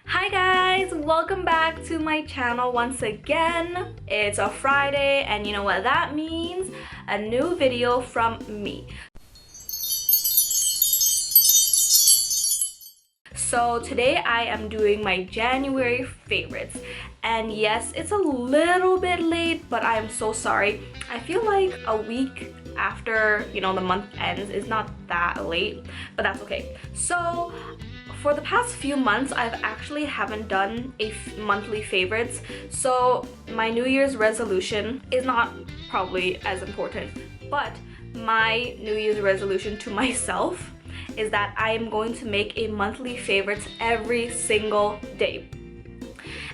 Hi guys, welcome back to my channel once again. It's a Friday and you know what that means? A new video from me. So today I am doing my January favorites, and yes, it's a little bit late, but I am so sorry. I feel like a week after, you know, the month ends is not that late, but that's okay. So for the past few months, I've actually haven't done a monthly favorites, so my New Year's resolution is not probably as important, but my New Year's resolution to myself is that I am going to make a monthly favorites every single day.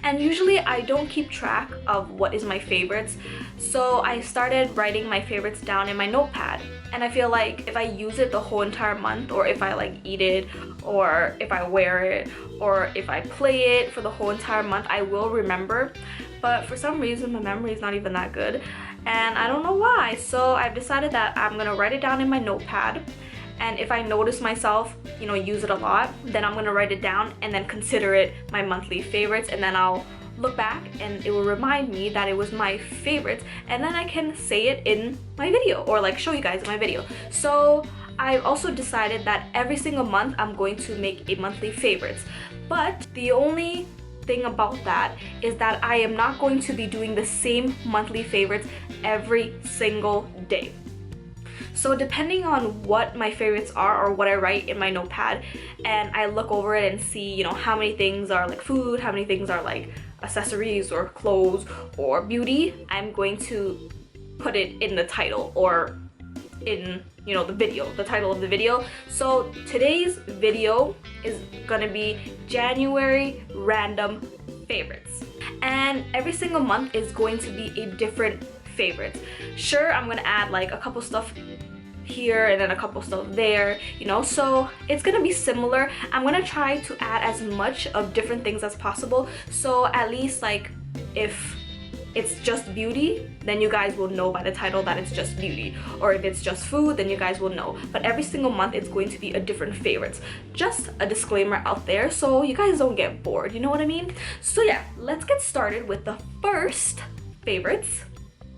And usually I don't keep track of what is my favorites, so I started writing my favorites down in my notepad. And I feel like if I use it the whole entire month, or if I like eat it, or if I wear it, or if I play it for the whole entire month, I will remember. But for some reason my memory is not even that good, and I don't know why. So I've decided that I'm gonna write it down in my notepad, and if I notice myself, you know, use it a lot, then I'm gonna write it down and then consider it my monthly favorites, and then I'll look back and it will remind me that it was my favorites, and then I can say it in my video or like show you guys in my video. So I've also decided that every single month I'm going to make a monthly favorites, but the only thing about that is that I am not going to be doing the same monthly favorites every single day. So depending on what my favorites are or what I write in my notepad, and I look over it and see, you know, how many things are like food, how many things are like accessories or clothes or beauty, I'm going to put it in the title or in, you know, the video, the title of the video. So today's video is gonna be January random favorites, and every single month is going to be a different favorites. Sure, I'm gonna add like a couple stuff here and then a couple stuff there, you know, so it's gonna be similar. I'm gonna try to add as much of different things as possible, so at least like if it's just beauty, then you guys will know by the title that it's just beauty, or if it's just food, then you guys will know. But every single month it's going to be a different favorites. Just a disclaimer out there so you guys don't get bored, you know what I mean? So yeah, let's get started with the first favorites.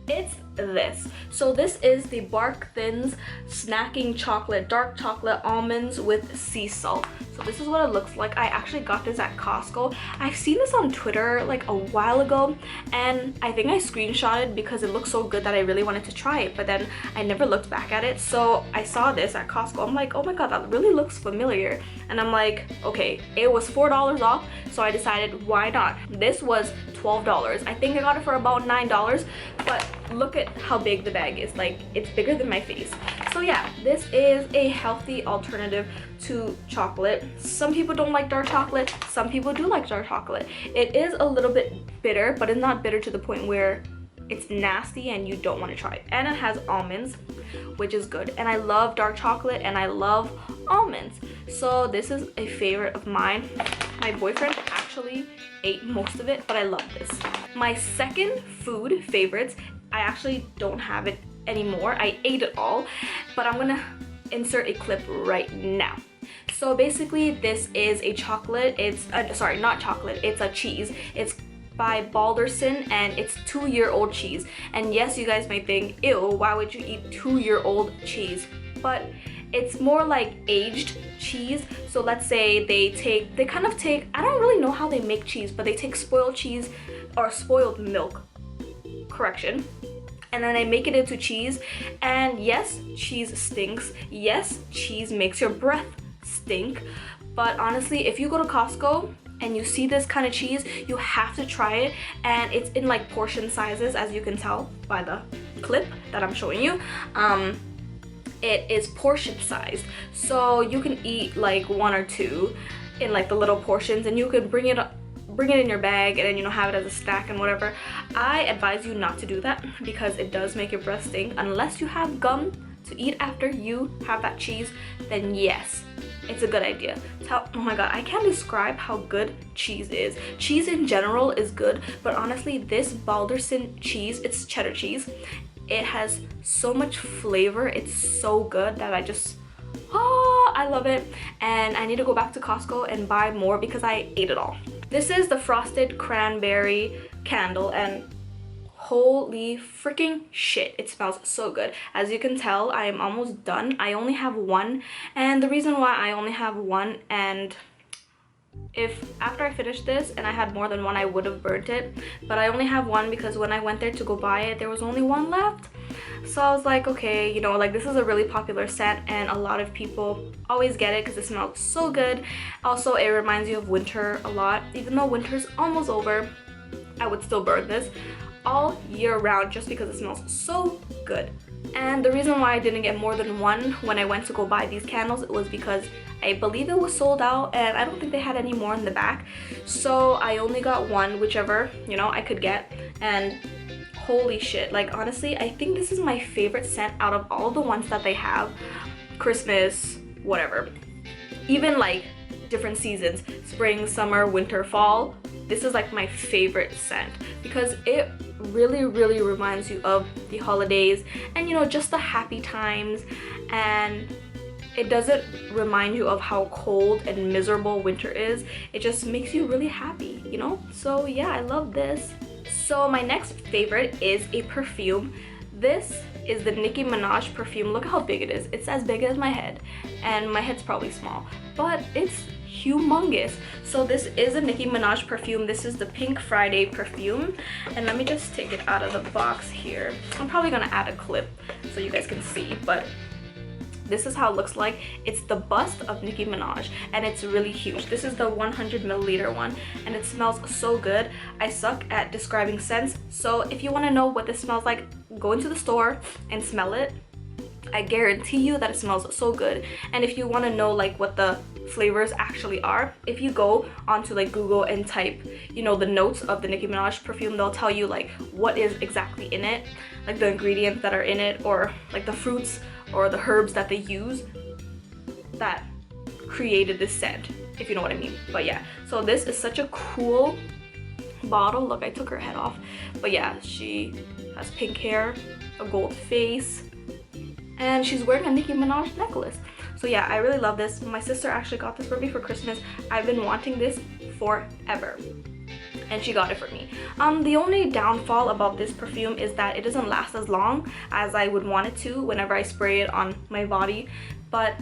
It's this. So this is the Bark Thins snacking chocolate, dark chocolate almonds with sea salt. So this is what it looks like. I actually got this at Costco. I've seen this on Twitter like a while ago, and I think I screenshotted because it looked so good that I really wanted to try it, but then I never looked back at it. So I saw this at Costco. I'm like, oh my god, that really looks familiar. And I'm like, okay, it was $4 off, so I decided why not. This was $12. I think I got it for about $9, but look at how big the bag is. Like, it's bigger than my face. So yeah, this is a healthy alternative to chocolate. Some people don't like dark chocolate, some people do like dark chocolate. It is a little bit bitter, but it's not bitter to the point where it's nasty and you don't want to try it. And it has almonds, which is good. And I love dark chocolate and I love almonds. So this is a favorite of mine. My boyfriend actually ate most of it, but I love this. My second food favorites, I actually don't have it anymore. I ate it all, but I'm gonna insert a clip right now. So basically this is a chocolate, it's sorry, not chocolate, it's a cheese. It's by Balderson and it's 2-year-old cheese. And yes, you guys might think, ew, why would you eat 2-year-old cheese? But it's more like aged cheese. So let's say they kind of take, I don't really know how they make cheese, but they take spoiled cheese or spoiled milk, correction, and then they make it into cheese. And yes, cheese stinks. Yes, cheese makes your breath stink. But honestly, if you go to Costco and you see this kind of cheese, you have to try it. And it's in like portion sizes, as you can tell by the clip that I'm showing you. It is portion sized, so you can eat like 1 or 2 in like the little portions, and you can bring it in your bag and then, you know, have it as a snack and whatever. I advise you not to do that because it does make your breath stink. Unless you have gum to eat after you have that cheese, then yes, it's a good idea. Oh my god, I can't describe how good cheese is. Cheese in general is good, but honestly this Balderson cheese, it's cheddar cheese, it has so much flavor. It's so good that I love it, and I need to go back to Costco and buy more because I ate it all. This is the Frosted Cranberry candle, and holy freaking shit, it smells so good. As you can tell, I am almost done. I only have one, and the reason why I only have one, and if after I finished this and I had more than one, I would have burnt it, but I only have one because when I went there to go buy it, there was only one left. So I was like, okay, you know, like this is a really popular scent and a lot of people always get it because it smells so good. Also, it reminds you of winter a lot. Even though winter's almost over, I would still burn this all year round just because it smells so good. And the reason why I didn't get more than one when I went to go buy these candles, it was because I believe it was sold out and I don't think they had any more in the back. So I only got one, whichever, you know, I could get. And holy shit, like honestly, I think this is my favorite scent out of all the ones that they have. Christmas, whatever. Even like different seasons, spring, summer, winter, fall. This is like my favorite scent because it really reminds you of the holidays and, you know, just the happy times, and it doesn't remind you of how cold and miserable winter is. It just makes you really happy, you know? So yeah, I love this. So my next favorite is a perfume. This is the Nicki Minaj perfume. Look how big it is. It's as big as my head, and my head's probably small, but it's humongous. So this is a Nicki Minaj perfume. This is the Pink Friday perfume, and let me just take it out of the box here. I'm probably gonna add a clip so you guys can see, but this is how it looks like. It's the bust of Nicki Minaj and it's really huge. This is the 100 milliliter one and it smells so good. I suck at describing scents, so if you want to know what this smells like, go into the store and smell it. I guarantee you that it smells so good. And if you want to know like what the flavors actually are, if you go onto like Google and type, you know, the notes of the Nicki Minaj perfume, they'll tell you like what is exactly in it, like the ingredients that are in it, or like the fruits or the herbs that they use that created this scent, if you know what I mean. But yeah, so this is such a cool bottle. Look, I took her head off, but yeah, she has pink hair, a gold face, and she's wearing a Nicki Minaj necklace. So yeah, I really love this. My sister actually got this for me for Christmas. I've been wanting this forever and she got it for me. The only downfall about this perfume is that it doesn't last as long as I would want it to whenever I spray it on my body, but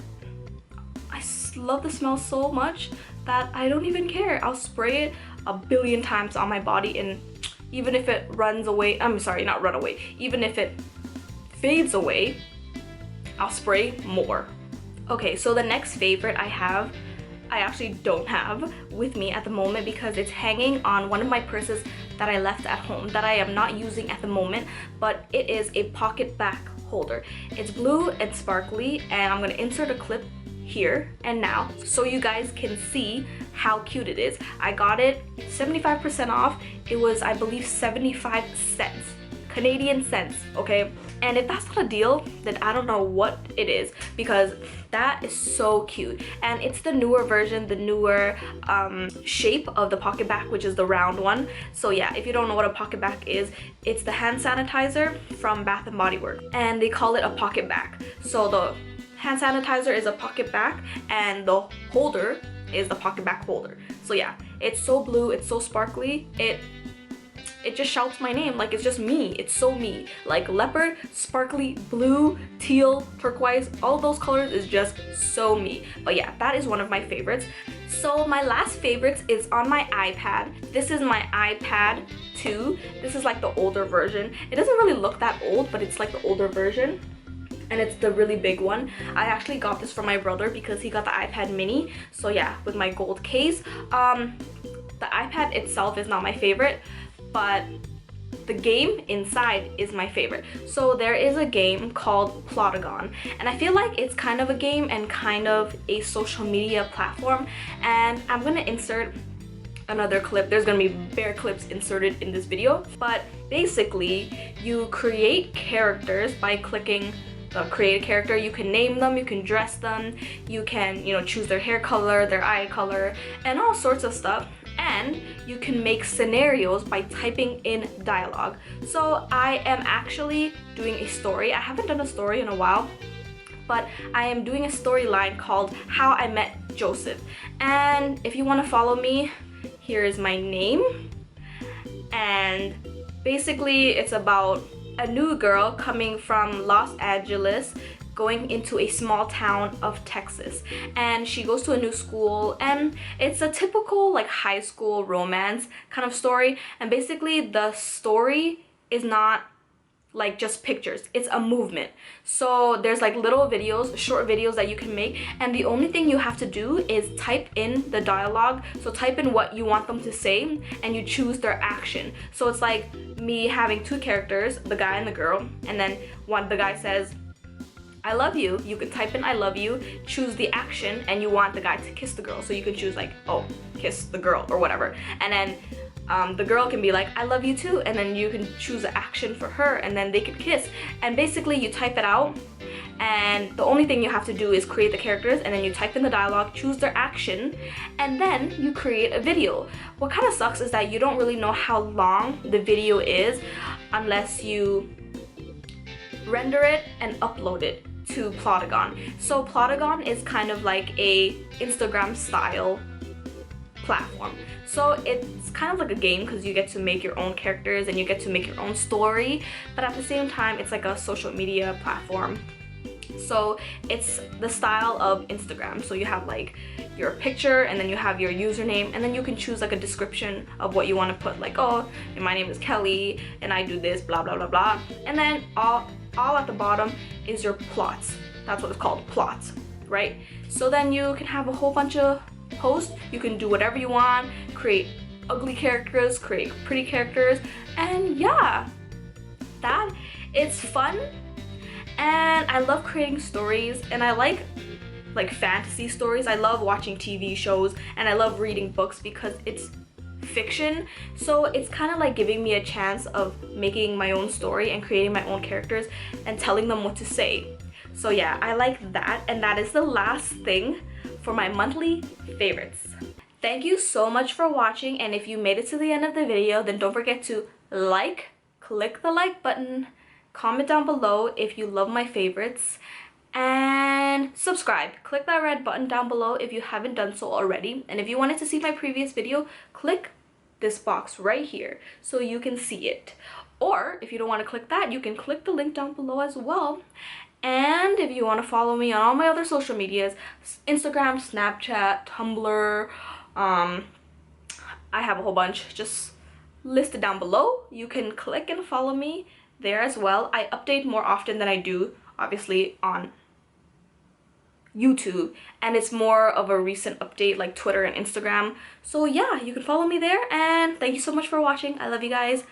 I love the smell so much that I don't even care. I'll spray it a billion times on my body, and even if it runs away, I'm sorry, not run away, even if it fades away, I'll spray more. Okay, so the next favorite I actually don't have with me at the moment because it's hanging on one of my purses that I left at home that I am not using at the moment, but it is a pocket back holder. It's blue and sparkly, and I'm gonna insert a clip here and now so you guys can see how cute it is. I got it 75% off. It was, I believe, 75 cents. Canadian cents, okay? And if that's not a deal, then I don't know what it is, because that is so cute. And it's the newer version, the newer shape of the pocket back, which is the round one. So yeah, if you don't know what a pocket back is, it's the hand sanitizer from Bath and Body Works, and they call it a pocket back. So the hand sanitizer is a pocket back and the holder is the pocket back holder. So yeah, it's so blue, it's so sparkly, it just shouts my name. Like, it's just me. It's so me. Like leopard, sparkly, blue, teal, turquoise, all those colors is just so me. But yeah, that is one of my favorites. So my last favorites is on my iPad. This is my iPad 2. This is like the older version. It doesn't really look that old, but it's like the older version. And it's the really big one. I actually got this for my brother because he got the iPad mini. So yeah, with my gold case. The iPad itself is not my favorite, but the game inside is my favorite. So there is a game called Plotagon, and I feel like it's kind of a game and kind of a social media platform, and I'm gonna insert another clip. There's gonna be bare clips inserted in this video, but basically you create characters by clicking create a character. You can name them, you can dress them, you can, you know, choose their hair color, their eye color, and all sorts of stuff. And you can make scenarios by typing in dialogue. So I am actually doing a story. I haven't done a story in a while, but I am doing a storyline called How I Met Joseph. And if you want to follow me, here is my name. And basically it's about a new girl coming from Los Angeles going into a small town of Texas, and she goes to a new school, and it's a typical like high school romance kind of story. And basically the story is not like just pictures, it's a movement. So there's like little videos, short videos that you can make, and the only thing you have to do is type in the dialogue. So type in what you want them to say and you choose their action. So it's like me having two characters, the guy and the girl, and then the guy says I love you, you can type in I love you, choose the action, and you want the guy to kiss the girl, so you can choose like, oh, kiss the girl or whatever. And then the girl can be like I love you too, and then you can choose the action for her, and then they can kiss. And basically you type it out, and the only thing you have to do is create the characters, and then you type in the dialogue, choose their action, and then you create a video. What kind of sucks is that you don't really know how long the video is unless you render it and upload it to Plotagon. So Plotagon is kind of like a Instagram style platform. So it's kind of like a game because you get to make your own characters and you get to make your own story, but at the same time it's like a social media platform. So it's the style of Instagram. So you have like your picture, and then you have your username, and then you can choose like a description of what you want to put, like, oh, my name is Kelly and I do this, blah blah blah blah. And then all at the bottom is your plots. That's what it's called, plots, right? So then you can have a whole bunch of posts. You can do whatever you want, create ugly characters, create pretty characters, and yeah, it's fun. And I love creating stories, and I like fantasy stories. I love watching TV shows, and I love reading books because it's fiction. So it's kind of like giving me a chance of making my own story and creating my own characters and telling them what to say. So yeah, I like that, and that is the last thing for my monthly favorites. Thank you so much for watching, and if you made it to the end of the video, then don't forget to click the like button, comment down below if you love my favorites, and subscribe. Click that red button down below if you haven't done so already. And if you wanted to see my previous video, click this box right here so you can see it. Or if you don't want to click that, you can click the link down below as well. And if you want to follow me on all my other social medias, Instagram, Snapchat, Tumblr, I have a whole bunch just listed down below. You can click and follow me there as well. I update more often than I do, obviously, on YouTube, and it's more of a recent update like Twitter and Instagram. So yeah, you can follow me there, and thank you so much for watching. I love you guys.